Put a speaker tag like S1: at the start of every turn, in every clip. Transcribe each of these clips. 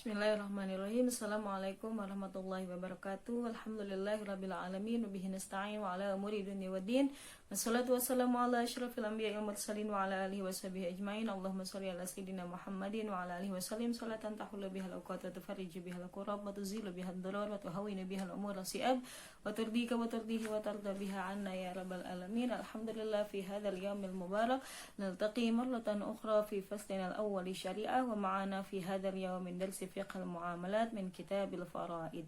S1: Bismillahirrahmanirrahim. Assalamualaikum warahmatullahi wabarakatuh. Alhamdulillahirabbil alamin wa bihi nasta'in wa ala umuri dunya waddin. Wassalatu wassalamu ala asyrafil anbiya'i wal mursalin wa ala alihi washabihi ajmain. Allahumma shalli ala sayyidina Muhammadin wa ala alihi wasallim salatan tahullu biha al-awqat wa tufarriju biha al-kurab wa tuzilu biha ad-darar wa tuhawwinu biha al-umur as-si'ab wa turdika wa turdihi wa tarda biha 'anna ya rabbal alamin. Alhamdulillah fi hadzal yaumil mubarak naltaqi marratan ukhra fi faslina al-awwal syari'ah wa ma'ana fi hadzal yaum min darsi fiqh al-muamalat min kitabil faraid.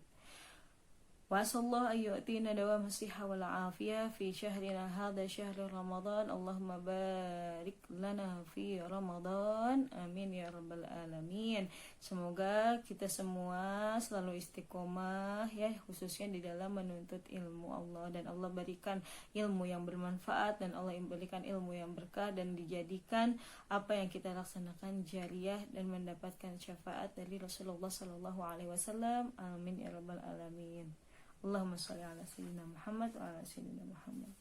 S1: Wa sallallahu an yu'tina dawam as-sihha wal afiyah fi syahrina hadha syahr Ramadan. Allahumma barik lana fi Ramadan. Amin ya rabbal alamin. Semoga kita semua selalu istiqomah ya, khususnya di dalam menuntut ilmu Allah, dan Allah berikan ilmu yang bermanfaat, dan Allah berikan ilmu yang berkah, dan dijadikan apa yang kita laksanakan jariah dan mendapatkan syafaat dari Rasulullah sallallahu alaihi wasallam. Amin ya rabbal alamin. Allahumma sholli ala sayyidina Muhammad wa ala sayyidina Muhammad.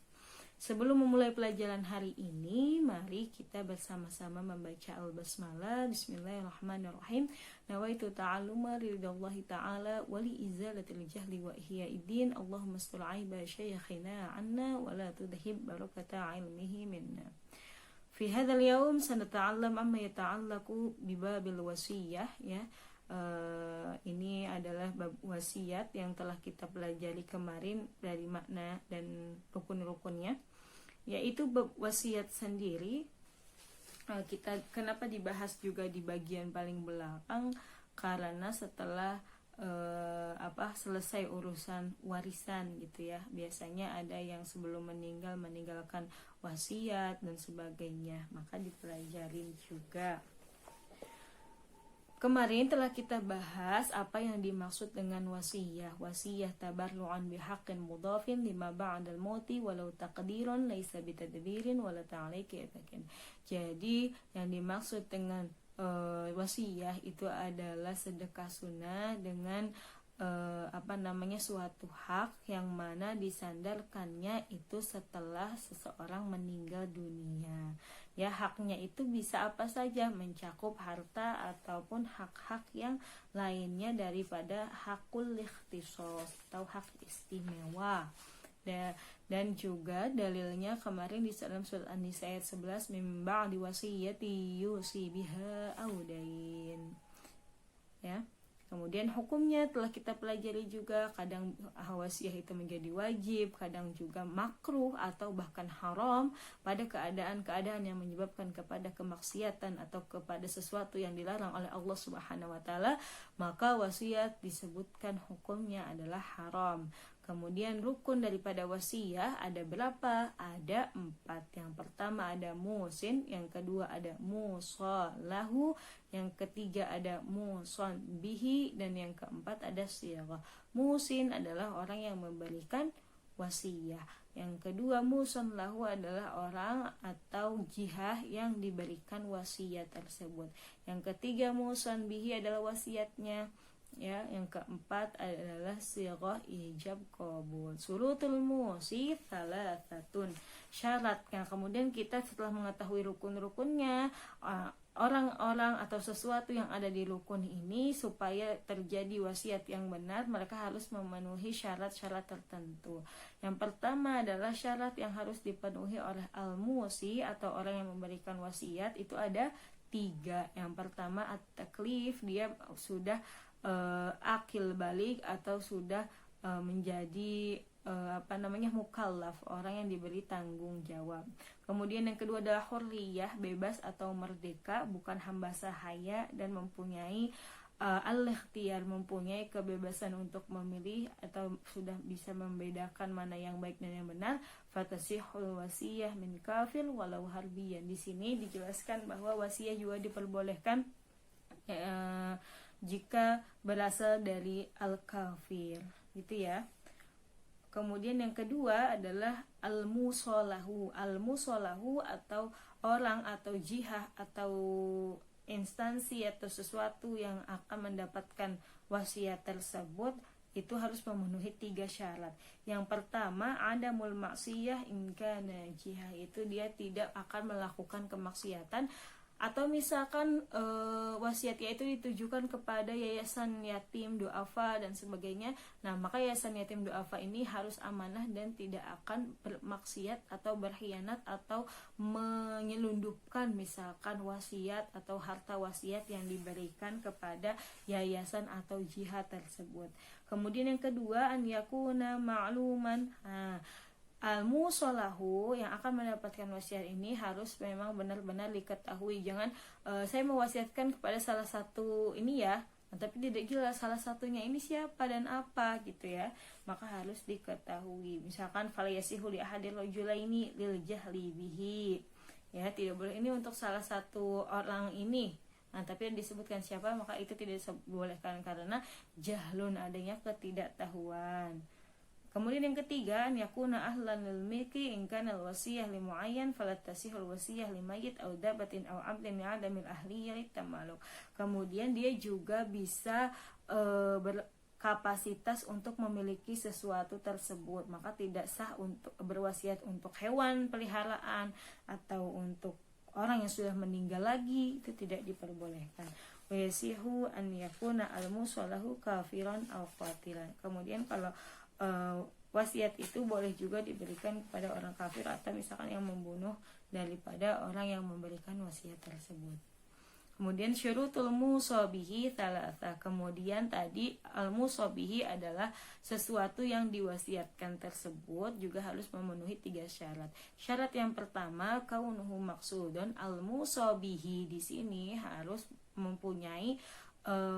S1: Sebelum memulai pelajaran hari ini, mari kita bersama-sama membaca al-basmalah. Bismillahirrahmanirrahim. Nawaitu ta'alluma lillahi ta'ala wa li izalatil jahli wa ihya'id-din. Allahumma astur 'aiba syayikhina 'anna wa la tudhib barakata 'ilmihi minna. Fi hadzal yaum sanata'allam amma yata'allaqu bi babil wasiyah ya. Ini adalah bab wasiat yang telah kita pelajari kemarin dari makna dan rukun-rukunnya, yaitu bab wasiat sendiri. Kita kenapa dibahas juga di bagian paling belakang, karena setelah selesai urusan warisan gitu ya, biasanya ada yang sebelum meninggalkan wasiat dan sebagainya, maka dipelajarin juga. Kemarin telah kita bahas apa yang dimaksud dengan wasiyah. Wasiyah tabarru'an bihaqqin mudhafin lima ba'dal mauti walau taqdirun laisa bitadbirin wala ta'aliki atakin. Jadi yang dimaksud dengan wasiyah itu adalah sedekah sunnah dengan suatu hak yang mana disandarkannya itu setelah seseorang meninggal dunia. Ya, haknya itu bisa apa saja, mencakup harta ataupun hak-hak yang lainnya daripada hakul ikhtisos atau hak istimewa. Dan juga dalilnya kemarin di dalam surat An-Nisa ayat 11, mim ba'di wasiyati yusi biha audain. Ya. Kemudian hukumnya telah kita pelajari juga, kadang wasiat itu menjadi wajib, kadang juga makruh atau bahkan haram pada keadaan-keadaan yang menyebabkan kepada kemaksiatan atau kepada sesuatu yang dilarang oleh Allah Subhanahu wa taala, maka wasiat disebutkan hukumnya adalah haram. Kemudian rukun daripada wasiyah ada berapa? Ada 4. Yang pertama ada musin, yang kedua ada musallahu, yang ketiga ada muson bihi, dan yang keempat ada sirah. Musin adalah orang yang memberikan wasiyah. Yang kedua muson lahu adalah orang atau jihah yang diberikan wasiat tersebut. Yang ketiga muson bihi adalah wasiatnya. Ya, yang keempat adalah sirah ijab qabul. Surutul musi thalathatun. Syaratnya, kemudian kita setelah mengetahui rukun-rukunnya, orang-orang atau sesuatu yang ada di rukun ini, supaya terjadi wasiat yang benar, mereka harus memenuhi syarat-syarat tertentu. Yang pertama adalah syarat yang harus dipenuhi oleh al-musi atau orang yang memberikan wasiat, itu ada 3. Yang pertama at-taklif, dia sudah akil balik atau sudah menjadi mukallaf, orang yang diberi tanggung jawab. Kemudian yang kedua adalah hurriyah, bebas atau merdeka, bukan hamba sahaya, dan mempunyai al-ikhtiyar, mempunyai kebebasan untuk memilih atau sudah bisa membedakan mana yang baik dan yang benar. Fatasihul wasiyah min kafir walau harbiyan. Di sini dijelaskan bahwa wasiyah juga diperbolehkan jika berasal dari al-kafir, gitu ya. Kemudian yang kedua adalah al-musalahu. Al-musalahu atau orang atau jihah atau instansi atau sesuatu yang akan mendapatkan wasiat tersebut itu harus memenuhi 3 syarat. Yang pertama adamul maksiyah in kana jihah, itu dia tidak akan melakukan kemaksiatan Atau misalkan wasiatnya itu ditujukan kepada yayasan yatim duafa dan sebagainya, nah maka yayasan yatim duafa ini harus amanah dan tidak akan bermaksiat atau berkhianat atau menyelundupkan misalkan wasiat atau harta wasiat yang diberikan kepada yayasan atau jihad tersebut. Kemudian yang kedua, an yakuna ma'luman. Al-musolahu yang akan mendapatkan wasiat ini harus memang benar-benar diketahui. Jangan saya mewasiatkan kepada salah satu ini ya, tapi tidak jelas salah satunya ini siapa dan apa gitu ya. Maka harus diketahui. Misalkan falayasihu li ahadil rajulaini lil jahli bihi. Ya, tidak boleh ini untuk salah satu orang ini. Nah, tapi yang disebutkan siapa maka itu tidak dibolehkan karena jahlun, adanya ketidaktahuan. Kemudian yang ketiga, yakuna ahlan lil milki in kana al wasiyah li muayyan falat tasihul wasiyah li mayyit aw dabatin aw 'abdin adamil ahliyah tamaluk. Kemudian dia juga bisa berkapasitas untuk memiliki sesuatu tersebut, maka tidak sah untuk berwasiat untuk hewan peliharaan atau untuk orang yang sudah meninggal lagi, itu tidak diperbolehkan. Wa yasihu an yakuna al musallahu kafiran aw qatilan. Kemudian kalau wasiat itu boleh juga diberikan kepada orang kafir atau misalkan yang membunuh daripada orang yang memberikan wasiat tersebut. Kemudian syurutul musabihi thalatha. Kemudian tadi al musabihi adalah sesuatu yang diwasiatkan tersebut juga harus memenuhi 3 syarat. Syarat yang pertama, kaunuhu maksudun. Al musabihi di sini harus mempunyai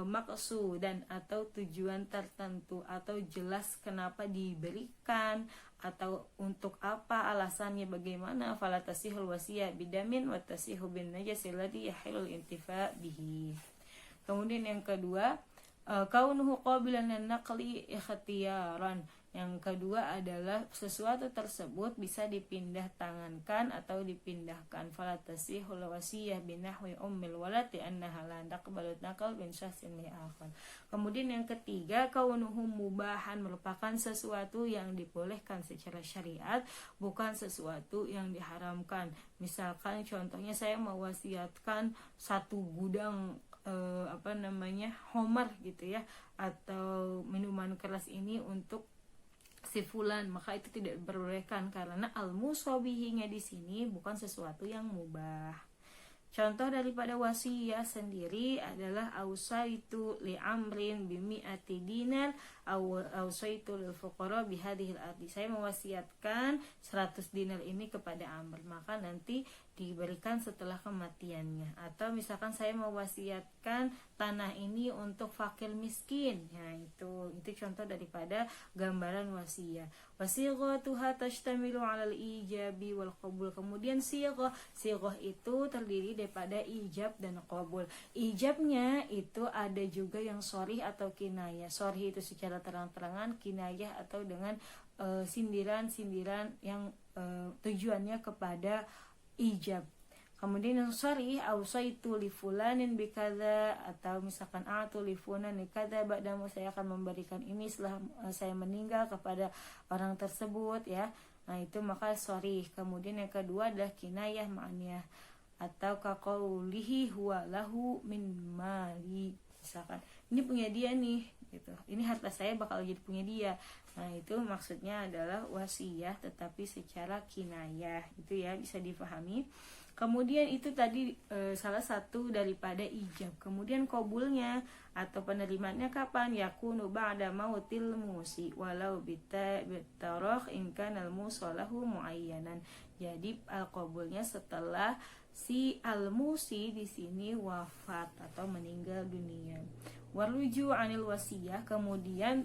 S1: maksudan atau tujuan tertentu atau jelas kenapa diberikan atau untuk apa alasannya bagaimana. Fala tasihul wasiyah bidamin wa tasihu bin najasi alladhi yahilul intifa bihi. Kemudian yang kedua, kaunuhu qabilan naqli ikhtiyaran. Yang kedua adalah sesuatu tersebut bisa dipindah tangankan atau dipindahkan. Fala tasihul wasiyah binahwi ummil walad li'annaha la taqbalu naqal bin syahsin li akhar. Kemudian yang ketiga, kaunuhu mubahan, merupakan sesuatu yang dibolehkan secara syariat, bukan sesuatu yang diharamkan. Misalkan contohnya saya mewasiatkan 1 gudang homer gitu ya, atau minuman keras ini untuk si fulan, maka itu tidak diperbolehkan karena al-musabihinya di sini bukan sesuatu yang mubah. Contoh daripada wasiyah sendiri adalah ausaitu li amrin bimi'ati dinar ausaitu lil fuqara bihadhil ardi. Saya mewasiatkan 100 dinar ini kepada Amr, maka nanti diberikan setelah kematiannya. Atau misalkan saya mewasiatkan tanah ini untuk fakir miskin. Nah, itu contoh daripada gambaran wasiyah. Wasighatuha tashtamilu 'alal ijabi wal qabul. Kemudian sighah itu terdiri daripada ijab dan qabul. Ijabnya itu ada juga yang sharih atau kinayah. Sharih itu secara terang-terangan, kinayah atau dengan sindiran-sindiran yang tujuannya kepada ijab. Kemudian yang sharih, ausaitu li fulanin bikadza, atau misalkan atu li fulanin bikadza, ba'damu saya akan memberikan ini setelah saya meninggal kepada orang tersebut ya. Nah, itu maka sharih. Kemudian yang kedua adalah kinayah ma'niyah, atau kaqaulihi huwa lahu min mali. Misalkan ini punya dia nih gitu. Ini harta saya bakal jadi punya dia. Nah, itu maksudnya adalah wasiyah tetapi secara kinayah. Itu ya bisa difahami. Kemudian itu tadi salah satu daripada ijab. Kemudian qabulnya atau penerimaannya kapan? Yakunu ba'da mautil musi walau bitarikh in kana al-musalahu muayyanan. Jadi al-qabulnya setelah si al-musi di sini wafat atau meninggal dunia. Waruju anil wasiyah, kemudian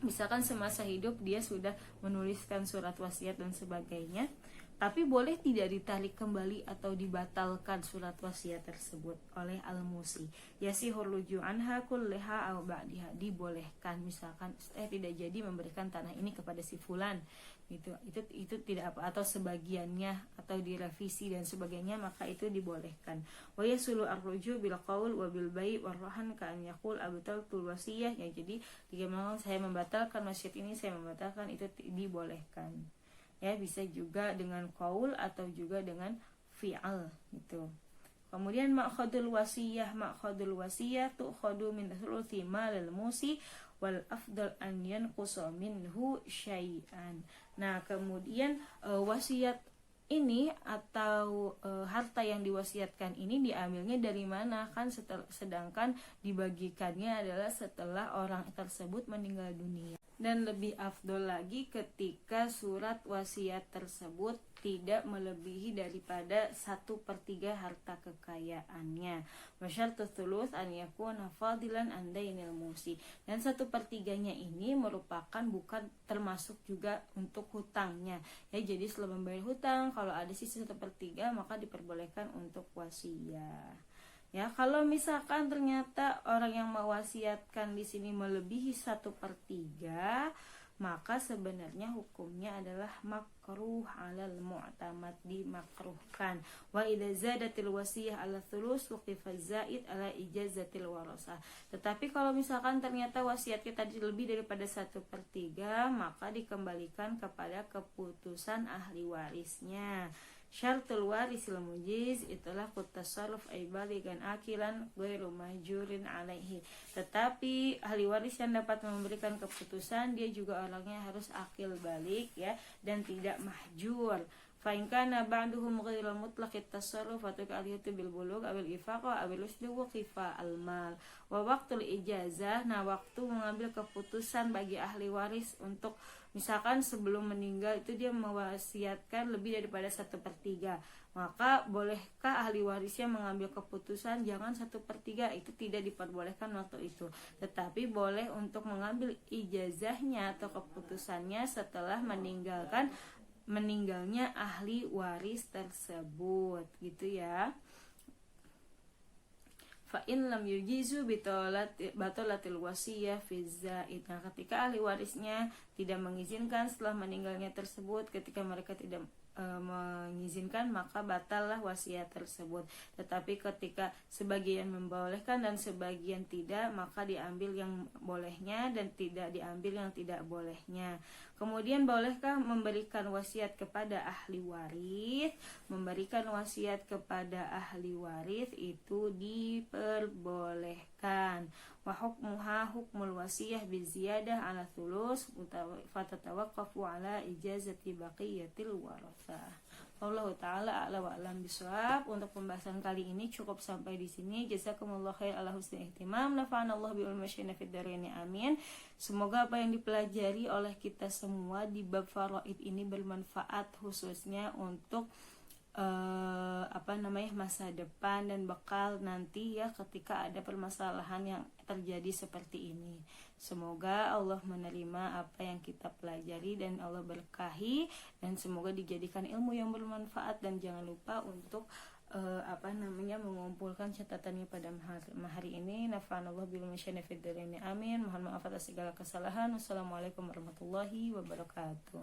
S1: misalkan semasa hidup dia sudah menuliskan surat wasiat dan sebagainya, tapi boleh tidak ditarik kembali atau dibatalkan surat wasiat tersebut oleh al-musi. Yasihur ruju anha kulliha aw ba'diha, dibolehkan. Misalkan tidak jadi memberikan tanah ini kepada si fulan gitu, itu tidak apa, atau sebagiannya atau direvisi dan sebagainya, maka itu dibolehkan. Wa yasulu ar-ruju bil qaul wa bil bai' war rahan ka an yaqul abtaltul wasiyah, ya jadi jika memang saya membatalkan wasiat ini, saya membatalkan, itu dibolehkan. Ya, bisa juga dengan qaul atau juga dengan fi'al gitu. Kemudian ma'khadul wasiyah tu'khadu min thuluthi malil musi wal afdal an yanqusa minhu syai'an. Nah, kemudian wasiat ini atau harta yang diwasiatkan ini diambilnya dari mana? Kan sedangkan dibagikannya adalah setelah orang tersebut meninggal dunia. Dan lebih afdol lagi ketika surat wasiat tersebut tidak melebihi daripada 1/3 harta kekayaannya. Wasyartu thuluth an yakuna fadilan an dainil musi. Dan 1/3-nya ini merupakan bukan termasuk juga untuk hutangnya. Ya, jadi setelah membayar hutang, kalau ada sisa 1/3 maka diperbolehkan untuk wasiat. Ya, kalau misalkan ternyata orang yang mewasiatkan di sini melebihi 1/3, maka sebenarnya hukumnya adalah makruh alal mu'tamad, dimakruhkan. Wa idza zadatil wasiyah ala thulus waqifa zaid ala ijazatil warasah. Tetapi kalau misalkan ternyata wasiat kita lebih daripada 1/3, maka dikembalikan kepada keputusan ahli warisnya. Syartul warisil mujiz itulah kutasarruf aibaligan akilan ghairu mahjurin alaihi. Tetapi ahli waris yang dapat memberikan keputusan, dia juga orangnya harus akil balik, ya, dan tidak mahjur. Fa in kana ba'duhum ghairu mutlaqit tasarruf fa tuqaliyatu bil bulugh abil ifaqa abil usdu wa khifa al mal. Wa waqtul ijazah, nah waktu mengambil keputusan bagi ahli waris untuk misalkan sebelum meninggal itu dia mewasiatkan lebih daripada 1/3, maka bolehkah ahli warisnya mengambil keputusan jangan 1/3? Itu tidak diperbolehkan waktu itu, tetapi boleh untuk mengambil ijazahnya atau keputusannya setelah meninggalnya ahli waris tersebut, gitu ya. Fa in lam yujizu batalatil wasiyah fi zaid. Nah, ketika ahli warisnya tidak mengizinkan setelah meninggalnya tersebut, ketika mereka tidak mengizinkan, maka batallah wasiat tersebut. Tetapi ketika sebagian membolehkan dan sebagian tidak, maka diambil yang bolehnya dan tidak diambil yang tidak bolehnya. Kemudian bolehkah memberikan wasiat kepada ahli waris? Memberikan wasiat kepada ahli waris itu diperbolehkan. Wa hukmuha hukmul wasiyah biziyadah ala thulus fatatawaqqafu ala ijazati baqiyatil warasah. Wallahu taala a'la wa a'lam bishawab. Untuk pembahasan kali ini cukup sampai di sini. Jazakumullahu khair ala husnil ihtimam. Nafa'anallahu bil ulmi fid dharain, amin. Semoga apa yang dipelajari oleh kita semua di bab faraid ini bermanfaat, khususnya untuk masa depan dan bekal nanti, ya, ketika ada permasalahan yang terjadi seperti ini. Semoga Allah menerima apa yang kita pelajari dan Allah berkahi, dan semoga dijadikan ilmu yang bermanfaat. Dan jangan lupa untuk mengumpulkan catatannya pada hari ini. Nafa'anallahu bil masyayikh fid dharain, amin. Mohon maaf atas segala kesalahan. Wassalamualaikum warahmatullahi wabarakatuh.